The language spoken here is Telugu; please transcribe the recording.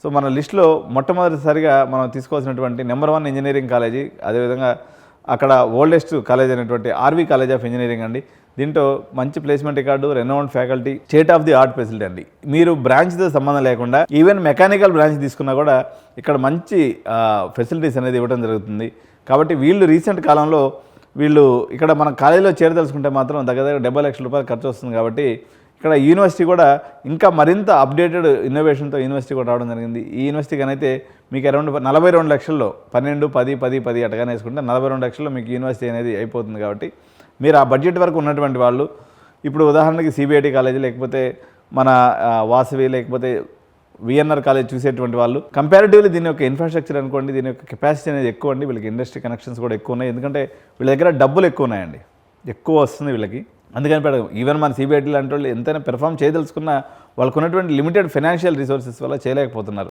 సో మన లిస్టులో మొట్టమొదటిసారిగా మనం తీసుకోవాల్సినటువంటి నెంబర్ 1 ఇంజనీరింగ్ కాలేజీ, అదేవిధంగా అక్కడ ఓల్డెస్ట్ కాలేజ్ అయినటువంటి ఆర్వి కాలేజ్ ఆఫ్ ఇంజనీరింగ్ అండి. దీంట్లో మంచి placement record, renowned faculty, state of the art facility అండి. మీరు బ్రాంచ్తో సంబంధం లేకుండా ఈవెన్ మెకానికల్ బ్రాంచ్ తీసుకున్నా కూడా ఇక్కడ మంచి ఫెసిలిటీస్ అనేది ఇవ్వడం జరుగుతుంది. కాబట్టి వీళ్ళు రీసెంట్ కాలంలో ఇక్కడ మన కాలేజీలో చేరదలుచుకుంటే మాత్రం దగ్గర 70 లక్షల రూపాయలు ఖర్చు వస్తుంది. కాబట్టి ఇక్కడ యూనివర్సిటీ కూడా ఇంకా మరింత అప్డేటెడ్ ఇన్నోవేషన్తో యూనివర్సిటీ కూడా రావడం జరిగింది. ఈ యూనివర్సిటీ అయితే మీకు అరౌండ్ 42 లక్షల్లో 12, 10, 10, 10 అటగానే వేసుకుంటే 42 లక్షల్లో మీకు యూనివర్సిటీ అనేది అయిపోతుంది. కాబట్టి మీరు ఆ బడ్జెట్ వరకు ఉన్నటువంటి వాళ్ళు ఇప్పుడు ఉదాహరణకి సిబిఐటి కాలేజీ, లేకపోతే మన వాసవి, లేకపోతే విఎన్ఆర్ కాలేజ్ చూసేటువంటి వాళ్ళు కంపారిటివ్లీ దీని యొక్క ఇన్ఫ్రాస్ట్రక్చర్ అనుకోండి, దీని యొక్క కెపాసిటీ అనేది ఎక్కువ అండి. వీళ్ళకి ఇండస్ట్రీ కనెక్షన్స్ కూడా ఎక్కువ ఉన్నాయి. ఎందుకంటే వీళ్ళ దగ్గర డబ్బులు ఎక్కువ ఉన్నాయండి, ఎక్కువ వస్తుంది వీళ్ళకి. అందుకని ఈవెన్ మన సిబిఐటీ లాంటి వాళ్ళు ఎంతైనా పెర్ఫామ్ చేయదలుచుకున్నా వాళ్ళకు ఉన్నటువంటి లిమిటెడ్ ఫైనాన్షియల్ రిసోర్సెస్ వల్ల చేయలేకపోతున్నారు.